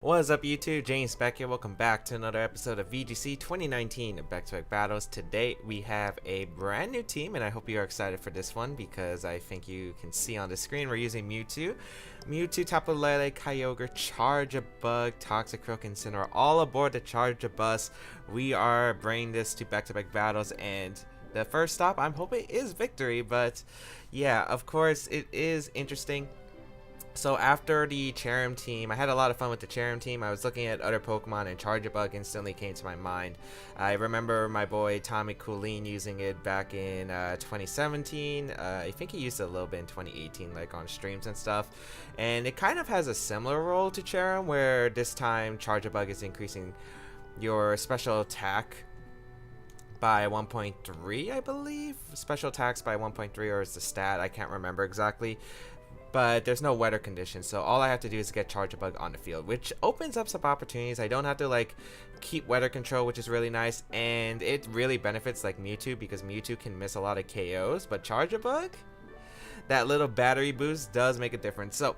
What is up YouTube, James Baek here. Welcome back to another episode of VGC 2019 of Baek Battles. Today we have a brand new team and I hope you are excited for this one because I think you can see on the screen we're using Mewtwo, Tapu, Lele, Kyogre, Chargabug, Toxicroak, and Incineroar all aboard the Chargabus. We are bringing this to Baek Battles and the first stop I'm hoping is victory, but yeah, of course it is interesting. So after the Cherrim team, I had a lot of fun with the Cherrim team. I was looking at other Pokemon and Chargabug instantly came to my mind. I remember my boy Tommy Coolin using it back in 2017. I think he used it a little bit in 2018, like on streams and stuff. And it kind of has a similar role to Cherrim, where this time Chargabug is increasing your special attack by 1.3, I believe. Special attacks by 1.3, or is the stat? I can't remember exactly. But there's no weather conditions, so all I have to do is get Chargabug on the field, which opens up some opportunities. I don't have to like keep weather control, which is really nice, and it really benefits like Mewtwo because Mewtwo can miss a lot of KOs, but Chargabug, that little battery boost does make a difference. So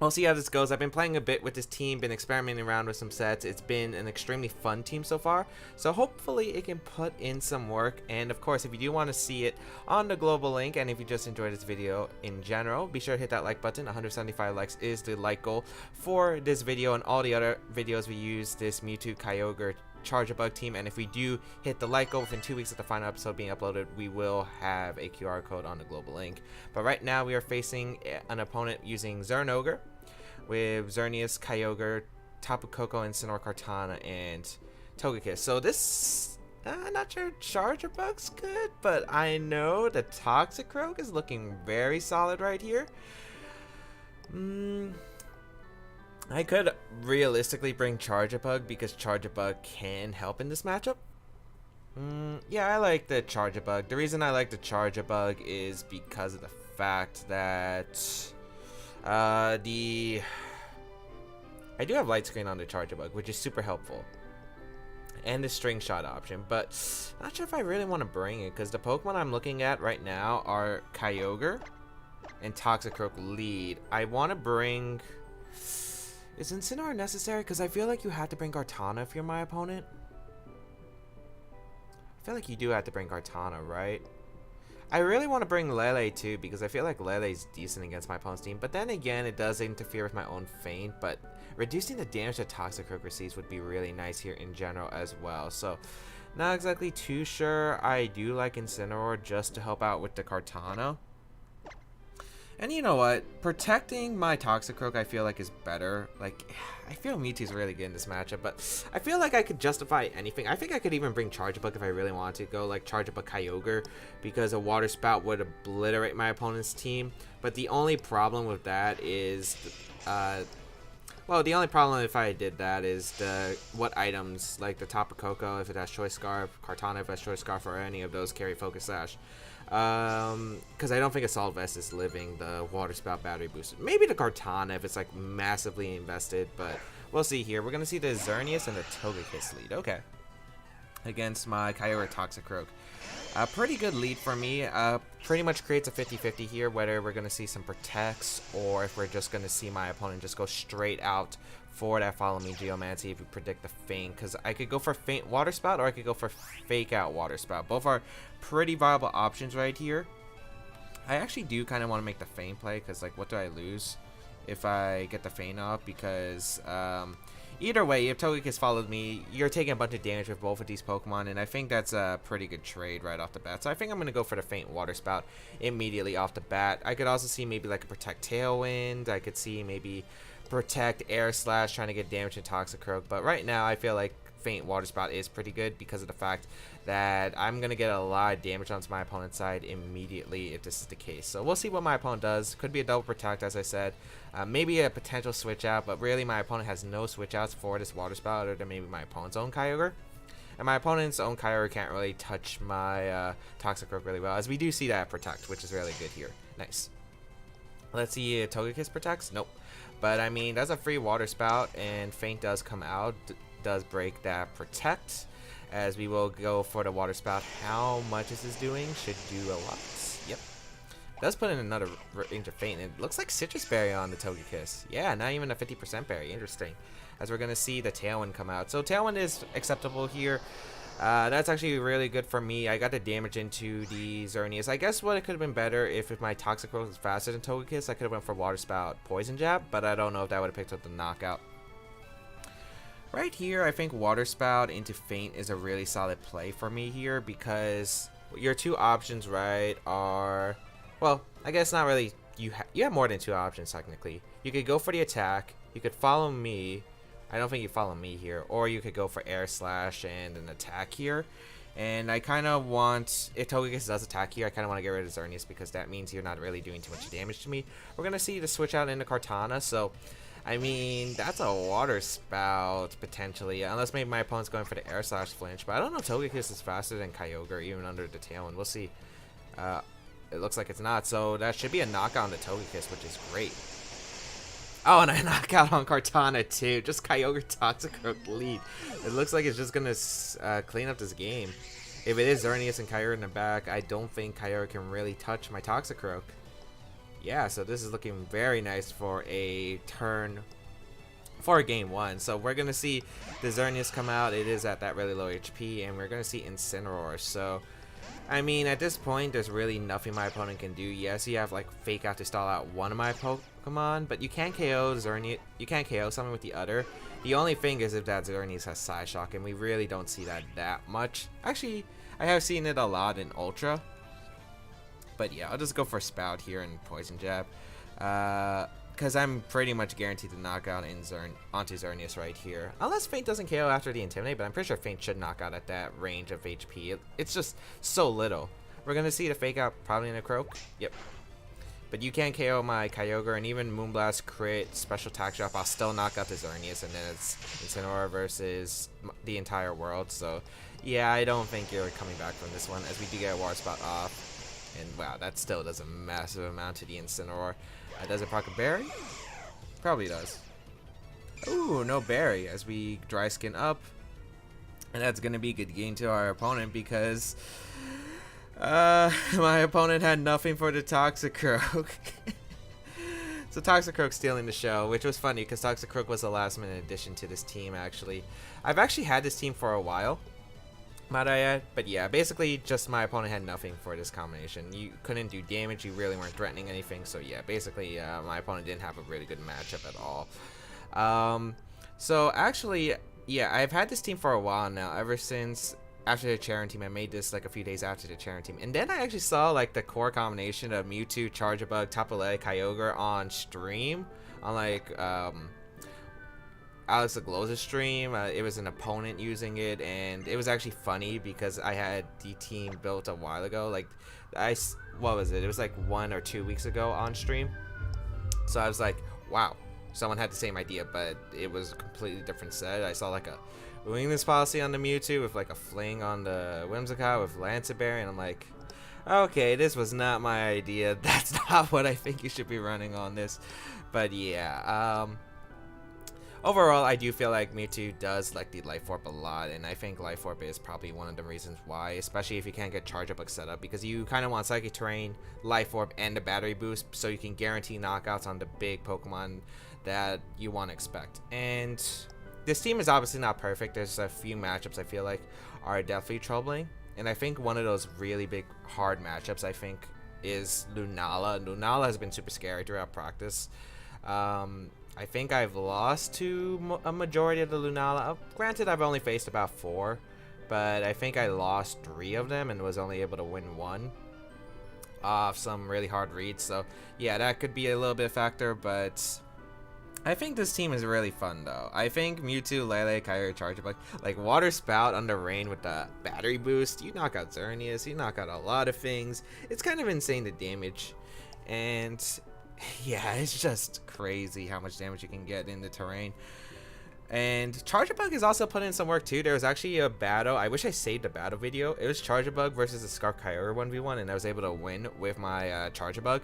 we'll see how this goes. I've been playing a bit with this team, been experimenting around with some sets. It's been an extremely fun team so far, so hopefully it can put in some work. And of course, if you do want to see it on the global link, and if you just enjoyed this video in general, be sure to hit that like button. 175 likes is the like goal for this video and all the other videos we use this Mewtwo, Kyogre, Chargabug team. And if we do hit the like goal within 2 weeks of the final episode being uploaded, we will have a QR code on the global link. But right now we are facing an opponent using Zernogre with Xerneas, Kyogre, Tapu Koko, and Incineroar, Kartana, and Togekiss. So this, I'm not sure Chargabug's good, but I know the Toxicroak is looking very solid right here. I could realistically bring Chargabug because Chargabug can help in this matchup. Yeah, I like the Chargabug. The reason I like the Chargabug is because of the fact that I do have light screen on the Chargabug, which is super helpful, and the string shot option, but not sure if I really want to bring it because the Pokemon I'm looking at right now are Kyogre and Toxicroak lead. I want to bring, is Incineroar necessary? Because I feel like you have to bring Kartana if you're my opponent. I feel like you do have to bring Kartana, right? I really want to bring Lele too because I feel like Lele is decent against my opponent's team, but then again it does interfere with my own feint, but reducing the damage that Toxicroak receives would be really nice here in general as well. So not exactly too sure. I do like Incineroar just to help out with the Kartana. And you know what? Protecting my Toxicroak I feel like is better. Like, I feel Mewtwo's really good in this matchup, but I feel like I could justify anything. I think I could even bring Chargabug if I really wanted to go, like Chargabug Kyogre, because a Water Spout would obliterate my opponent's team. But the only problem with that is, well, the only problem if I did that is what items, like the Tapu Koko if it has Choice Scarf, Kartana if it has Choice Scarf, or any of those carry Focus Sash. Because I don't think Assault Vest is living the Water Spout battery booster. Maybe the Kartana if it's like massively invested, but we'll see here. We're gonna see the Xerneas and the Togekiss lead. Okay, against my Kyogre Toxicroak. A pretty good lead for me. Pretty much creates a 50-50 here, whether we're gonna see some protects or if we're just gonna see my opponent just go straight out for that Follow Me Geomancy if you predict the feint, because I could go for feint Water Spout or I could go for fake out Water Spout. Both are pretty viable options right here. I actually do kind of want to make the feint play because, like, what do I lose if I get the feint off? Because either way, if Togekiss followed me, you're taking a bunch of damage with both of these Pokemon, and I think that's a pretty good trade right off the bat. So I think I'm going to go for the feint Water Spout immediately off the bat. I could also see maybe like a Protect Tailwind. I could see maybe Protect Air Slash trying to get damage to Toxicroak, but right now I feel like feint Water Spout is pretty good because of the fact that I'm gonna get a lot of damage onto my opponent's side immediately if this is the case. So we'll see what my opponent does. Could be a double protect, as I said, maybe a potential switch out, but really my opponent has no switch outs for this Water Spout other than maybe my opponent's own Kyogre. And my opponent's own Kyogre can't really touch my Toxicroak really well, as we do see that protect, which is really good here. Nice. Let's see if Togekiss protects. Nope. But I mean, that's a free Water Spout, and feint does come out, does break that protect, as we will go for the Water Spout. How much is this doing? Should do a lot. Yep. Does put in another range of feint. It looks like Citrus Berry on the Togekiss. Yeah, not even a 50% berry. Interesting. as we're going to see the Tailwind come out. So Tailwind is acceptable here. That's actually really good for me. I got the damage into the Xerneas. I guess what it could have been better if my Toxicroak was faster than Togekiss, I could have went for Water Spout Poison Jab, but I don't know if that would have picked up the knockout. Right here, I think Water Spout into Feint is a really solid play for me here, because your two options, right, are, well, I guess not really, you have more than two options technically. You could go for the attack, you could follow me, I don't think you follow me here, or you could go for Air Slash and an attack here. And I kind of want, if Togekiss does attack here, I kind of want to get rid of Xerneas because that means you're not really doing too much damage to me. We're going to see the switch out into Kartana, so I mean, that's a Water Spout, potentially, unless maybe my opponent's going for the Air Slash flinch, but I don't know if Togekiss is faster than Kyogre, even under the Tailwind. We'll see. It looks like it's not, so that should be a knockout on the Togekiss, which is great. Oh, and a knockout on Kartana, too. Just Kyogre Toxicroak lead. It looks like it's just going to clean up this game. If it is Xerneas and Kyogre in the back, I don't think Kyogre can really touch my Toxicroak. Yeah, so this is looking very nice for a turn, for game one. So we're going to see the Xerneas come out. It is at that really low HP, and we're going to see Incineroar. So, I mean, at this point, there's really nothing my opponent can do. Yes, you have, like, Fake Out to stall out one of my Pokemon, but you can't KO Xerneas. You can't KO something with the other. The only thing is if that Xerneas has Psyshock, and we really don't see that much. Actually, I have seen it a lot in Ultra. But yeah, I'll just go for Spout here and Poison Jab. Because I'm pretty much guaranteed to knock out onto Xerneas right here. Unless Feint doesn't KO after the Intimidate, but I'm pretty sure Feint should knock out at that range of HP. It's just so little. We're going to see the Fake Out probably in a Croak. Yep. But you can't KO my Kyogre, and even Moonblast crit, Special Attack Drop, I'll still knock out the Xerneas, and then it's Incineroar versus the entire world. So yeah, I don't think you're coming back from this one, as we do get a Water Spout off. And wow, that still does a massive amount to the Incineroar. Does it proc a Berry? Probably does. Ooh, no Berry as we Dry Skin up. And that's going to be a good gain to our opponent because my opponent had nothing for the Toxicroak. So Toxicroak stealing the show, which was funny because Toxicroak was the last minute addition to this team actually. I've actually had this team for a while. Might I add? But yeah, basically just my opponent had nothing for this combination. You couldn't do damage, you really weren't threatening anything, so yeah, basically my opponent didn't have a really good matchup at all. So actually, yeah, I've had this team for a while now, ever since after the Charon team. I made this like a few days after the Charon team, and then I actually saw like the core combination of Mewtwo, Chargabug, Tapu, Lele, Kyogre on stream, on like Alex Agloza's stream. It was an opponent using it, and it was actually funny because I had the team built a while ago. Like, what was it? It was like 1 or 2 weeks ago on stream. So I was like, wow, someone had the same idea, but it was a completely different set. I saw like a Weakness Policy on the Mewtwo with like a Fling on the Whimsicott with Lanceberry, and I'm like, okay, this was not my idea. That's not what I think you should be running on this. But yeah, overall, I do feel like Mewtwo does like the Life Orb a lot, and I think Life Orb is probably one of the reasons why, especially if you can't get Chargabug set up, because you kind of want Psychic Terrain, Life Orb, and the Battery Boost, so you can guarantee knockouts on the big Pokemon that you want to expect. And this team is obviously not perfect. There's a few matchups I feel like are definitely troubling, and I think one of those really big, hard matchups, I think, is Lunala. Lunala has been super scary throughout practice. I think I've lost to a majority of the Lunala. Granted, I've only faced about 4, but I think I lost 3 of them and was only able to win 1 off some really hard reads. So yeah, that could be a little bit of a factor, but I think this team is really fun though. I think Mewtwo, Lele, Kyogre, Chargabug, like Water Spout under Rain with the Battery Boost, you knock out Xerneas, you knock out a lot of things. It's kind of insane the damage, and yeah, it's just crazy how much damage you can get in the terrain. And Chargabug is also putting in some work too. There was actually a battle. I wish I saved the battle video. It was Chargabug versus a Scarf Kyogre 1v1, and I was able to win with my Chargabug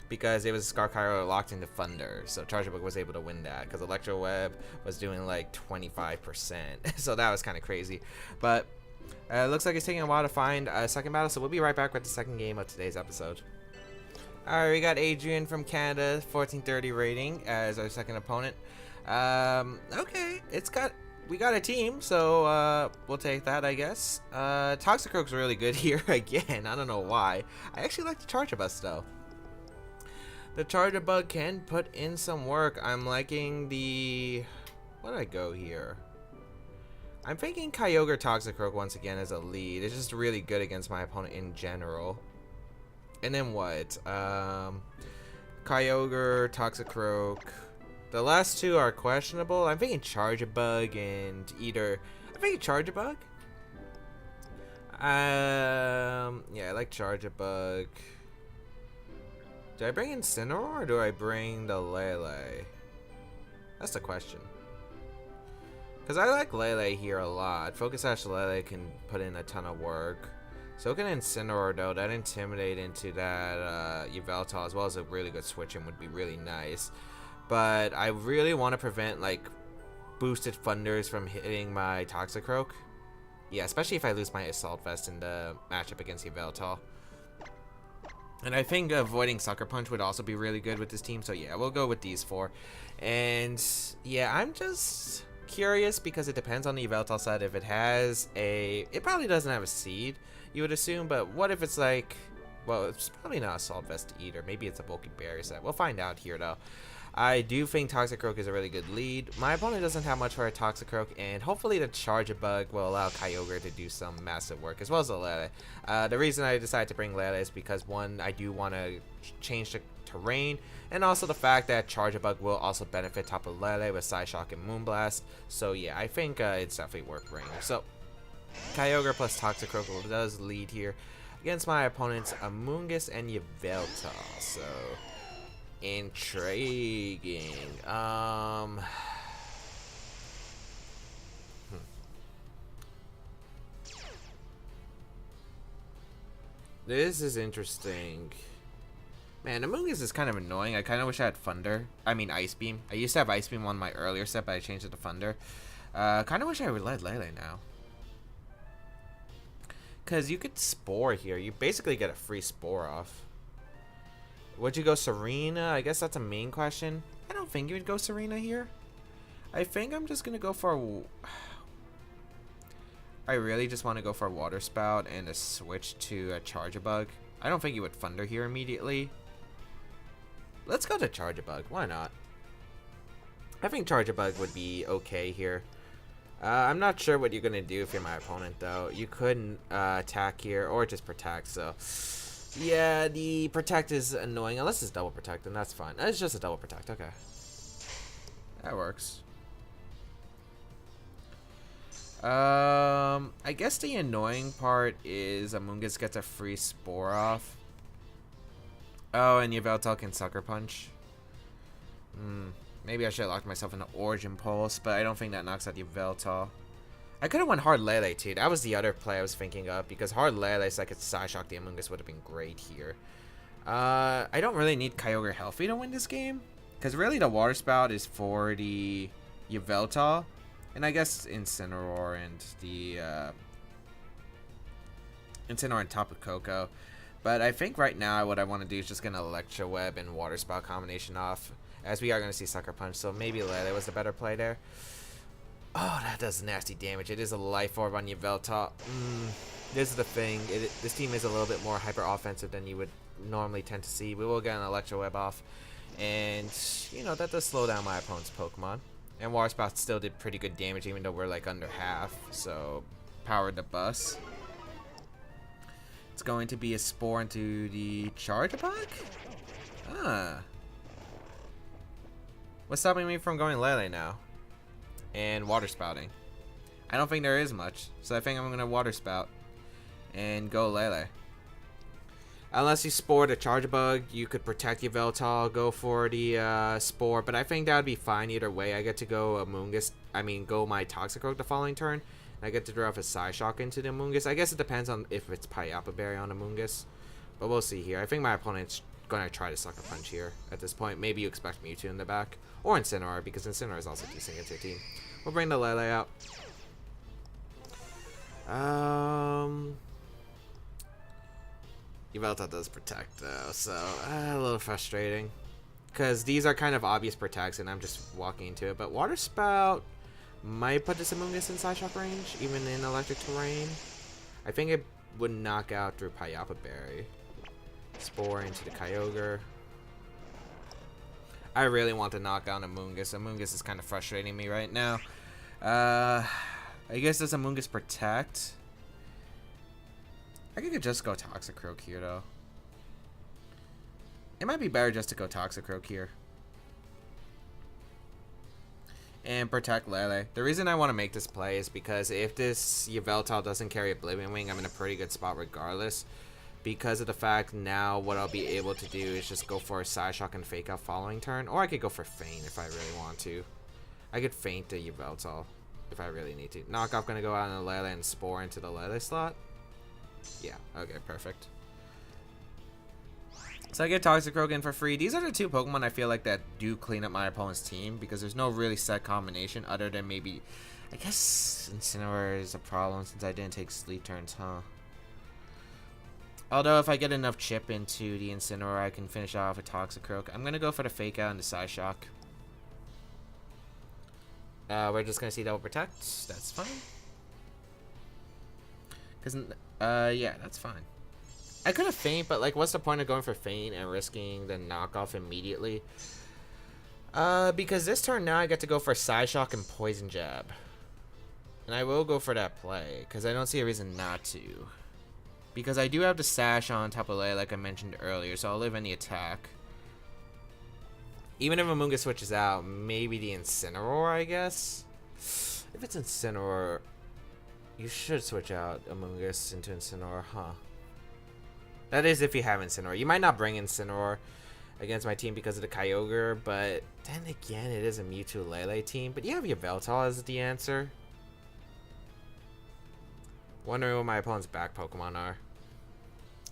because it was Scarf Kyogre locked into Thunder. So Chargabug was able to win that because Electro Web was doing like 25%. So that was kind of crazy. But it looks like it's taking a while to find a second battle. So we'll be right back with the second game of today's episode. Alright, we got Adrian from Canada, 1430 rating as our second opponent. Okay, we got a team, so we'll take that, I guess. Toxicroak's really good here again. I don't know why. I actually like the Chargabug though. The Chargabug can put in some work. I'm liking the... Where did I go here? I'm thinking Kyogre Toxicroak once again as a lead. It's just really good against my opponent in general. And then what? Kyogre, Toxicroak. The last two are questionable. I'm thinking Chargabug and either... I'm thinking Chargabug. Yeah, I like Chargabug. Do I bring Incineroar or do I bring the Lele? That's the question. Because I like Lele here a lot. Focus Sash Lele can put in a ton of work. So can Incineroar though. That Intimidate into that Yveltal as well as a really good switch in would be really nice. But I really want to prevent like boosted Thunders from hitting my Toxicroak. Yeah, especially if I lose my Assault Vest in the matchup against Yveltal. And I think avoiding Sucker Punch would also be really good with this team. So yeah, we'll go with these four. And yeah, I'm just curious because it depends on the Yveltal side. If it has a... It probably doesn't have a Seed, you would assume. But what if it's like... Well, it's probably not Assault Vest either. Maybe it's a Bulky Barrier set. We'll find out here though. I do think Toxicroak is a really good lead. My opponent doesn't have much for a Toxicroak, and hopefully the Chargabug will allow Kyogre to do some massive work, as well as the Lele. The reason I decided to bring Lele is because, one, I do want to change the terrain, and also the fact that Chargabug will also benefit Tapu Lele with Psyshock and Moonblast. So yeah, I think it's definitely worth bringing. So, Kyogre plus Toxicroak does lead here against my opponent's Amoonguss and Yveltal. So... Intriguing. This is interesting. Man, Amoonguss is kind of annoying. I kind of wish I had Thunder. I mean Ice Beam. I used to have Ice Beam on my earlier set, but I changed it to Thunder. Kind of wish I would let Lele now. Because you could Spore here. You basically get a free Spore off. Would you go Serena? I guess that's a main question. I don't think you would go Serena here. I think I'm just going to go for... I really just want to go for a Water Spout and a switch to a Chargabug. I don't think you would Thunder here immediately. Let's go to Chargabug. Why not? I think Chargabug would be okay here. I'm not sure what you're going to do if you're my opponent, though. You could attack here or just protect, so... Yeah, the protect is annoying. Unless it's double protect, then that's fine. It's just a double protect. Okay. That works. I guess the annoying part is Amoonguss gets a free Spore off. Oh, and Yveltal can Sucker Punch. Maybe I should have locked myself in the Origin Pulse, but I don't think that knocks out Yveltal. I could have won Hard Lele too. That was the other play I was thinking of because Hard Lele, so I could Psyshock the Amoonguss, would have been great here. I don't really need Kyogre healthy to win this game because really the Water Spout is for the Yveltal, and I guess Incineroar and the Incineroar and Tapu Koko. But I think right now what I want to do is just get an Electro Web and Water Spout combination off, as we are going to see Sucker Punch. So maybe Lele was the better play there. Oh, that does nasty damage. It is a Life Orb on Yveltal. This is the thing. This team is a little bit more hyper offensive than you would normally tend to see. We will get an Electro Web off. And, you know, that does slow down my opponent's Pokemon. And Water Spout still did pretty good damage even though we're like under half. So, powered the bus. It's going to be a Spore into the Chargabug? What's stopping me from going Lele now? And Water Spouting. I don't think there is much, so I think I'm gonna Water Spout and go Lele. Unless you Spore the Chargabug, you could protect Yveltal, go for the Spore, but I think that would be fine either way. I get to go go my Toxicroak the following turn. I get to draw off a Psyshock into the Amoonguss. I guess it depends on if it's Payapa Berry on Amoonguss, but we'll see here. I think my opponent's gonna try to Sucker Punch here at this point. Maybe you expect Mewtwo in the back. Or Incineroar, because Incineroar is also decent against your team. We'll bring the Lele out. Yveltal does protect though, so a little frustrating. Because these are kind of obvious protects, and I'm just walking into it. But Water Spout might put this Amoonguss in Psyshock range, even in electric terrain. I think it would knock out through Payapa Berry. Spore into the Kyogre. I really want to knock down Amoonguss. Amoonguss is kind of frustrating me right now. I guess does Amoonguss protect? I could just go Toxicroak here, though. It might be better just to go Toxicroak here. And protect Lele. The reason I want to make this play is because if this Yveltal doesn't carry Oblivion Wing, I'm in a pretty good spot regardless. Because of the fact now what I'll be able to do is just go for a Psyshock and Fake Out following turn. Or I could go for Feint if I really want to. I could Feint the Yveltal if I really need to. Knockoff gonna go out on the Lele and Spore into the Lele slot. Yeah, okay, perfect. So I get Toxicroak in for free. These are the two Pokemon I feel like that do clean up my opponent's team, because there's no really set combination other than maybe, I guess Incineroar is a problem since I didn't take Sleep turns, huh? Although if I get enough chip into the Incineroar, I can finish off a Toxicroak. I'm gonna go for the Fake Out and the Psyshock. We're just gonna see Double Protect. That's fine. Cause yeah, that's fine. I could have Feint, but like, what's the point of going for Feint and risking the knockoff immediately? Because this turn now I get to go for Psyshock and Poison Jab. And I will go for that play, because I don't see a reason not to. Because I do have the Sash on Tapu Lele, like I mentioned earlier, so I'll live any attack. Even if Amoonguss switches out, maybe the Incineroar, I guess? If it's Incineroar, you should switch out Amoonguss into Incineroar, huh? That is if you have Incineroar. You might not bring Incineroar against my team because of the Kyogre, but then again, it is a Mewtwo Lele team. But you have your Yveltal as the answer. Wondering what my opponent's back Pokemon are.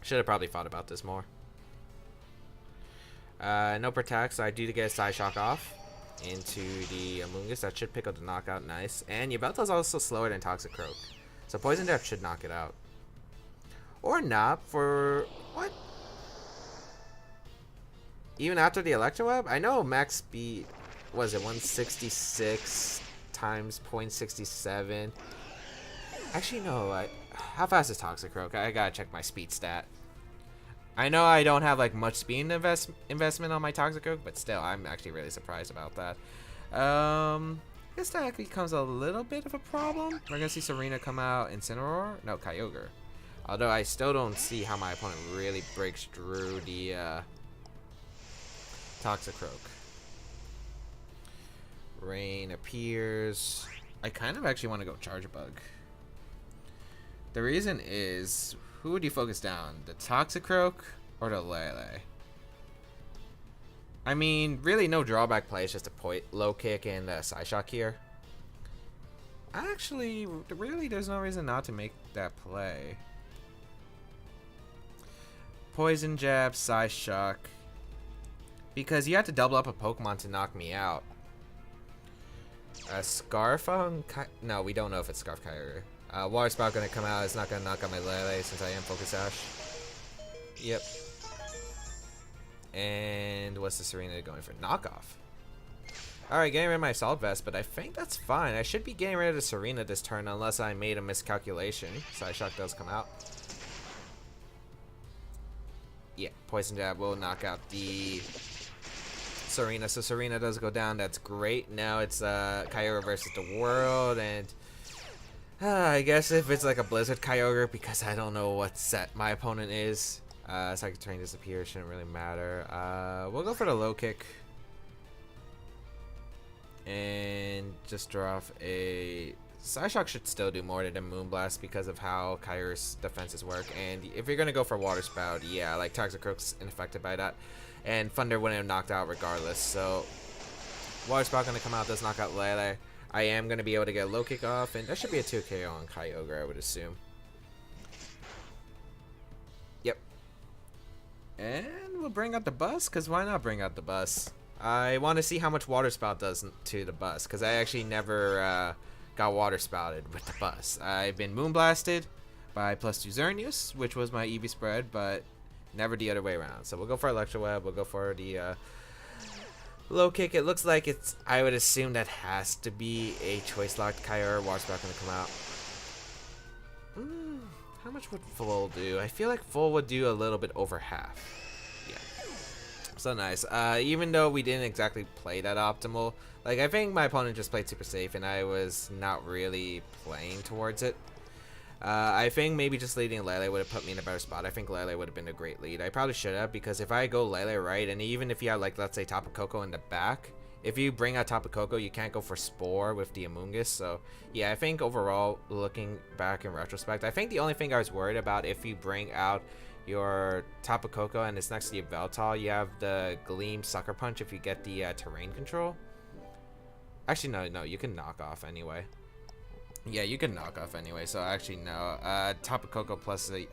Should have probably thought about this more. No Protect, so I do get a Psyshock off into the Amoonguss. That should pick up the knockout, nice. And Yveltal's also slower than Toxicroak, so Poison Jab should knock it out. Or not, for what? Even after the Electroweb? I know max speed, was it 166 times 0.67? Actually, no. How fast is Toxicroak? I gotta check my speed stat. I know I don't have like much speed investment on my Toxicroak, but still, I'm actually really surprised about that. I guess that becomes a little bit of a problem. We're gonna see Serena come out, Incineroar? No, Kyogre. Although I still don't see how my opponent really breaks through the Toxicroak. Rain appears. I kind of actually want to go Chargabug. The reason is, who would you focus down? The Toxicroak or the Lele? I mean, really no drawback play. It's just a low kick and a Psyshock here. Actually, really there's no reason not to make that play. Poison Jab, Psyshock. Because you have to double up a Pokemon to knock me out. Scarf on no, we don't know if it's Scarf Kyogre. Water Spout gonna come out. It's not gonna knock out my Lele since I am Focus Sash. Yep. And what's the Serena going for? Knockoff. Alright, getting rid of my Assault Vest, but I think that's fine. I should be getting rid of the Serena this turn unless I made a miscalculation. Psyshock does come out. Yeah, Poison Jab will knock out the Serena. So Serena does go down. That's great. Now it's Kyogre versus the world. And I guess if it's like a Blizzard Kyogre, because I don't know what set my opponent is. Psychic Terrain disappears. Shouldn't really matter. We'll go for the low kick. And just draw off a... Psyshock should still do more than Moonblast because of how Kyogre's defenses work. And if you're going to go for Water Spout, yeah, like Toxicroak's unaffected by that. And Thunder wouldn't have knocked out regardless. So Water Spout going to come out, does knock out Lele. I am going to be able to get a low kick off. And that should be a 2 KO on Kyogre, I would assume. Yep. And we'll bring out the bus, because why not bring out the bus? I want to see how much Water Spout does to the bus, because I actually never... got Water Spouted with the bus. I've been Moonblasted by +2 Xerneas, which was my EV spread, but never the other way around. So we'll go for Electroweb, we'll go for the Low kick, it looks like it's, I would assume that has to be a choice locked Kyogre. Water Sprout gonna come out. How much would full do? I feel like full would do a little bit over half. Yeah. So nice. Even though we didn't exactly play that optimal, like I think my opponent just played super safe and I was not really playing towards it. I think maybe just leading Lele would have put me in a better spot. I think Lele would have been a great lead. I probably should have, because if I go Lele right, and even if you have, like, let's say Tapu Koko in the back, if you bring out Tapu Koko, you can't go for Spore with the Amoonguss. So, yeah, I think overall, looking back in retrospect, I think the only thing I was worried about, if you bring out your Tapu Koko and it's next to your Veltal, you have the Gleam Sucker Punch if you get the terrain control. Actually, no, you can knock off anyway. Yeah, you can knock off anyway, so actually no. Tapu Koko plus the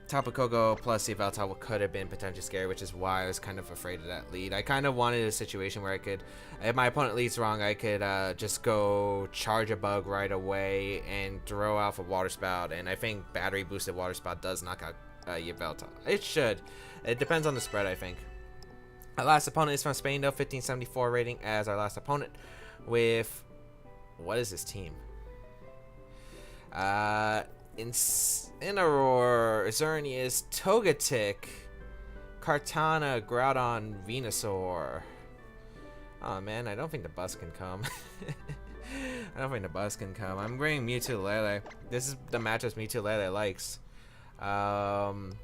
Veltal could have been potentially scary, which is why I was kind of afraid of that lead. I kind of wanted a situation where I could, if my opponent leads wrong, I could just go Chargabug right away and throw off a Water Spout, and I think battery boosted Water Spout does knock out your Veltal. It should. It depends on the spread, I think. Our last opponent is from Spain, though, 1574 rating as our last opponent with, what is this team? Incineroar, Xerneas, Togetic, Kartana, Groudon, Venusaur. Oh man, I don't think the bus can come. I'm bringing Mewtwo Lele. This is the matchups Mewtwo Lele likes. And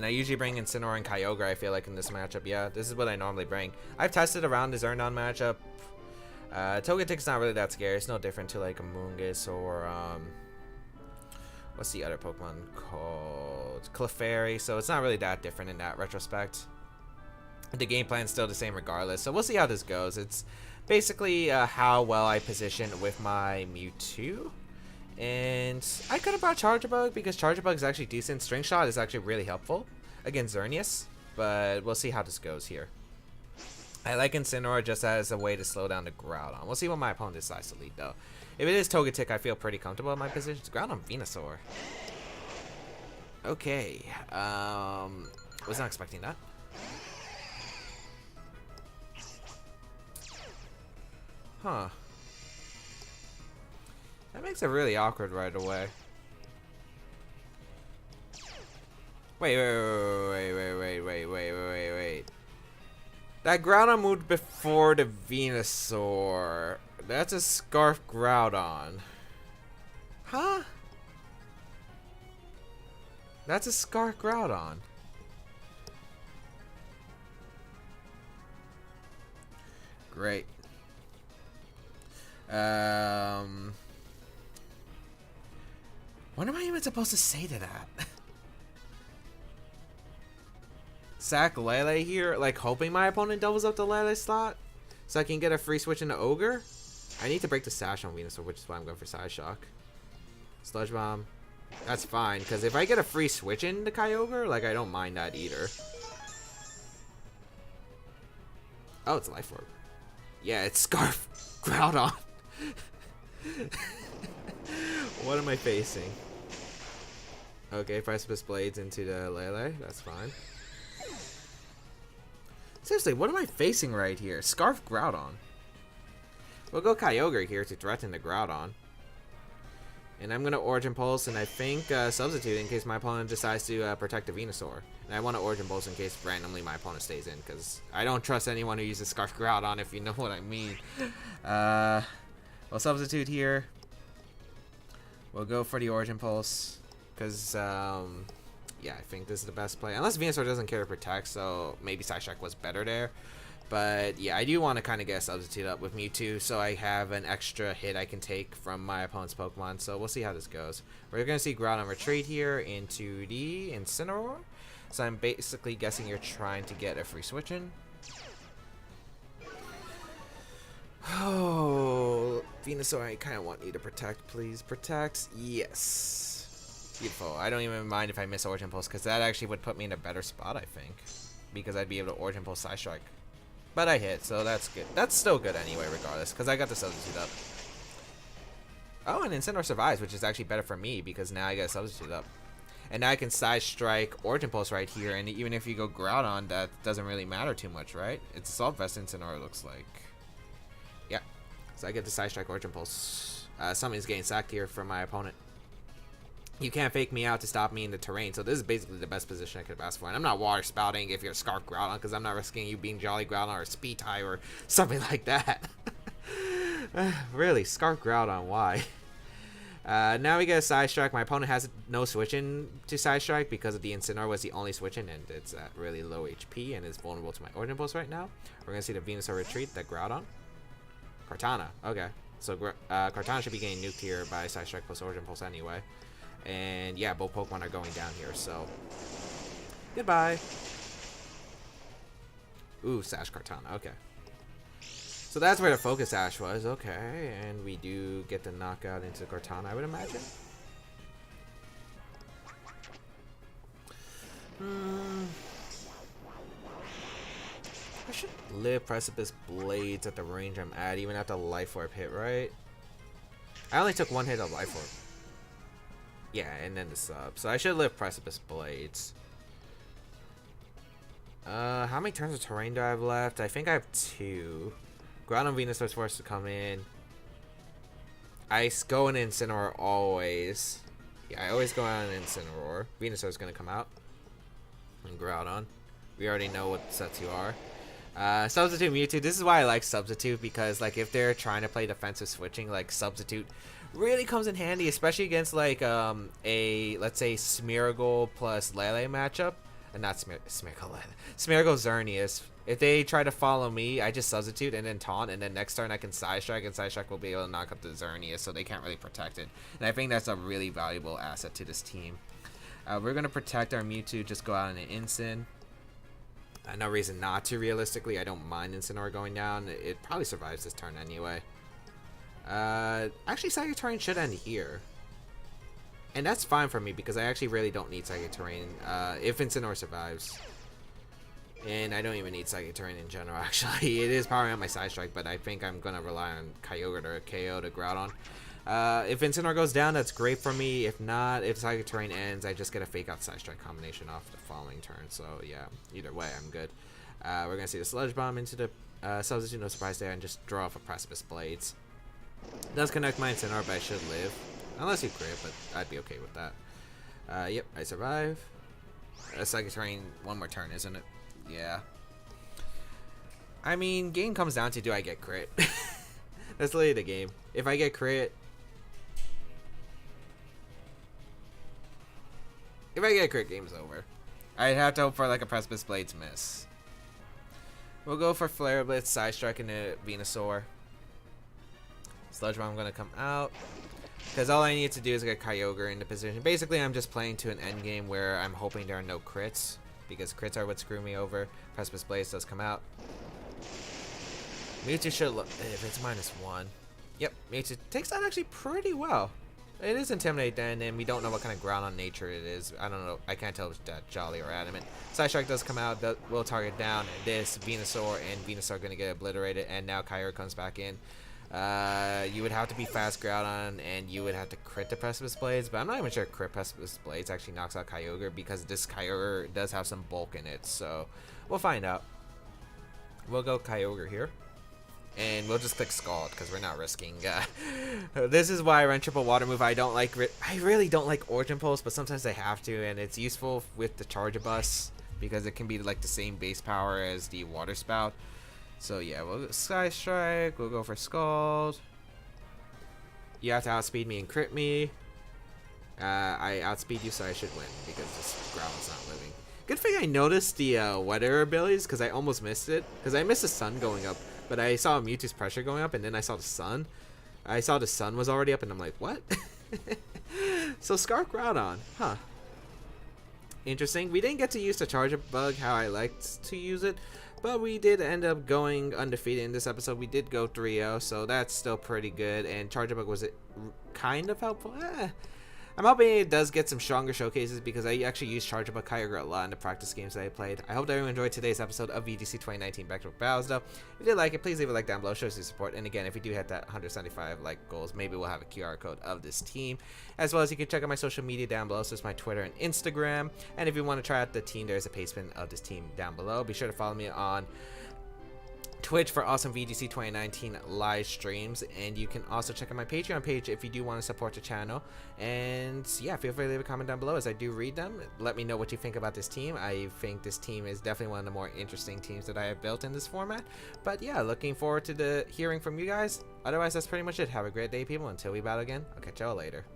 I usually bring Incineroar and Kyogre, I feel like, in this matchup. Yeah, this is what I normally bring. I've tested around the Xerneas matchup. Togetic's not really that scary. It's no different to like Amoonguss or what's the other Pokemon called? Clefairy. So it's not really that different in that retrospect. The game plan's still the same regardless. So we'll see how this goes. It's basically how well I position with my Mewtwo. And I could have brought Chargabug because Chargabug is actually decent. String Shot is actually really helpful against Xerneas. But we'll see how this goes here. I like Incineroar just as a way to slow down the Groudon. We'll see what my opponent decides to lead, though. If it is Togetic, I feel pretty comfortable in my position. Groudon Venusaur. Okay. Was not expecting that. Huh. That makes it really awkward right away. Wait. That Groudon moved before the Venusaur. That's a Scarf Groudon. Huh? That's a Scarf Groudon. Great. What am I even supposed to say to that? Sack Lele here, like hoping my opponent doubles up the Lele slot so I can get a free switch into Ogre. I need to break the Sash on Venusaur, which is why I'm going for Side Shock. Sludge Bomb. That's fine, because if I get a free switch into Kyogre, like I don't mind that either. Oh, it's Life Orb. Yeah, it's Scarf Groudon. What am I facing? Okay, Precipice Blades into the Lele. That's fine. Seriously, what am I facing right here? Scarf Groudon. We'll go Kyogre here to threaten the Groudon. And I'm going to Origin Pulse and I think Substitute in case my opponent decides to protect the Venusaur. And I want to Origin Pulse in case randomly my opponent stays in, because I don't trust anyone who uses Scarf Groudon, if you know what I mean. We'll Substitute here. We'll go for the Origin Pulse, because, yeah, I think this is the best play. Unless Venusaur doesn't care to protect, so maybe Psyshock was better there. But, yeah, I do want to kind of get a Substitute up with Mewtwo, so I have an extra hit I can take from my opponent's Pokemon. So we'll see how this goes. We're going to see Groudon retreat here into the Incineroar. So I'm basically guessing you're trying to get a free switch in. Oh, Venusaur, I kind of want you to protect, please. Protect. Yes. Beautiful. I don't even mind if I miss Origin Pulse, because that actually would put me in a better spot, I think. Because I'd be able to Origin Pulse Side Strike. But I hit, so that's good. That's still good anyway, regardless, because I got the Substitute up. Oh, and Incineroar survives, which is actually better for me, because now I got a Substitute up. And now I can Side Strike Origin Pulse right here, and even if you go Groudon, that doesn't really matter too much, right? It's Assault Vest Incineroar, it looks like. Yeah. So I get the Side Strike Origin Pulse. Something's getting sacked here from my opponent. You can't fake me out to stop me in the terrain, so this is basically the best position I could have asked for. And I'm not Water Spouting if you're Scarf Groudon, because I'm not risking you being Jolly Groudon or Speed Tie or something like that. Really, Scarf Groudon, why? Now we get a Side Strike. My opponent has no switching to Side Strike because of the Incineroar was the only switching, and it's at really low HP and is vulnerable to my Origin Pulse right now. We're going to see the Venusaur retreat, that Groudon. Kartana, okay. So Kartana should be getting nuked here by Side Strike plus Origin Pulse anyway. And yeah, both Pokemon are going down here, so goodbye. Ooh, Sash Kartana, okay. So that's where the Focus Sash was, okay. And we do get the knockout into Kartana, I would imagine. I should live Precipice Blades at the range I'm at, even after the Life Orb hit, right? I only took one hit of Life Orb. Yeah, and then the sub. So I should live Precipice Blades. How many turns of terrain do I have left? I think I have 2. Groudon Venusaur is forced to come in. I go in Incineroar always. Yeah, I always go on Incineroar. Venusaur is going to come out. And Groudon. We already know what sets you are. Substitute Mewtwo. This is why I like Substitute, because like if they're trying to play defensive switching, like Substitute really comes in handy, especially against like a, let's say, Smeargle plus Lele matchup. And not Smeargle Lele. Smeargle Xerneas. If they try to follow me, I just Substitute and then Taunt, and then next turn I can Side Strike, and Side Strike will be able to knock up the Xerneas, so they can't really protect it. And I think that's a really valuable asset to this team. We're going to protect our Mewtwo, just go out in an Incin. No reason not to, realistically. I don't mind Incineroar going down. It probably survives this turn anyway. Actually, Psychic Terrain should end here. And that's fine for me, because I actually really don't need Psychic Terrain if Incineroar survives. And I don't even need Psychic Terrain in general, actually. It is powering up my Side Strike, but I think I'm going to rely on Kyogre or KO to Groudon. If Incineroar goes down, that's great for me. If not, if Psychic Terrain ends, I just get a Fake Out Side Strike combination off the following turn. So, yeah, either way, I'm good. We're going to see the Sludge Bomb into the Substitute, no surprise there, and just draw off a Precipice Blades. It does connect my Incineroar, but I should live. Unless you crit, but I'd be okay with that. Yep, I survive. Psychic Terrain, one more turn, isn't it? Yeah. I mean, game comes down to, do I get crit? That's literally the game. If I get crit... If I get crit, game's over. I'd have to hope for like a Precipice Blades miss. We'll go for Flare Blitz, Side Strike into Venusaur. Sludge Bomb gonna come out. Because all I need to do is get Kyogre into position. Basically, I'm just playing to an end game where I'm hoping there are no crits. Because crits are what screw me over. Precipice Blades does come out. Mewtwo should look... If it's -1. Yep, Mewtwo takes that actually pretty well. It is Intimidate then, and we don't know what kind of Groudon nature it is. I don't know. I can't tell if it's that Jolly or Adamant. Side Strike does come out. Will target down this Venusaur, and Venusaur going to get obliterated. And now Kyogre comes back in. You would have to be fast Groudon, and you would have to crit the Precipice Blades, but I'm not even sure crit Precipice Blades actually knocks out Kyogre, because this Kyogre does have some bulk in it, so we'll find out. We'll go Kyogre here, and we'll just click Scald, because we're not risking. This is why I run triple water move. I really don't like Origin Pulse, but sometimes I have to, and it's useful with the Chargabug, because it can be like the same base power as the Water Spout. So yeah, we'll go Sky Strike, we'll go for Scald. You have to outspeed me and crit me. I outspeed you, so I should win, because this Groudon's not living. Good thing I noticed the weather abilities, because I almost missed it. Because I missed the sun going up, but I saw Mewtwo's pressure going up, and then I saw the sun. I saw the sun was already up, and I'm like, what? So Scarf Groudon, huh. Interesting. We didn't get to use the Chargabug how I liked to use it. But we did end up going undefeated in this episode. We did go 3-0, so that's still pretty good. And Chargabug was kind of helpful. I'm hoping it does get some stronger showcases because I actually used Chargabug Kyogre a lot in the practice games that I played. I hope that everyone enjoyed today's episode of VGC 2019 Baek Battles though. If you did like it, please leave a like down below, shows your support. And again, if we do hit that 175 like goals, maybe we'll have a QR code of this team. As well as you can check out my social media down below, so it's my Twitter and Instagram. And if you want to try out the team, there's a paste bin of this team down below. Be sure to follow me on Twitch for awesome VGC 2019 live streams, and you can also check out my Patreon page if you do want to support the channel. And yeah, feel free to leave a comment down below as I do read them. Let me know what you think about this team. I think this team is definitely one of the more interesting teams that I have built in this format. But yeah, looking forward to hearing from you guys. Otherwise, that's pretty much it. Have a great day, people. Until we battle again, I'll catch y'all later.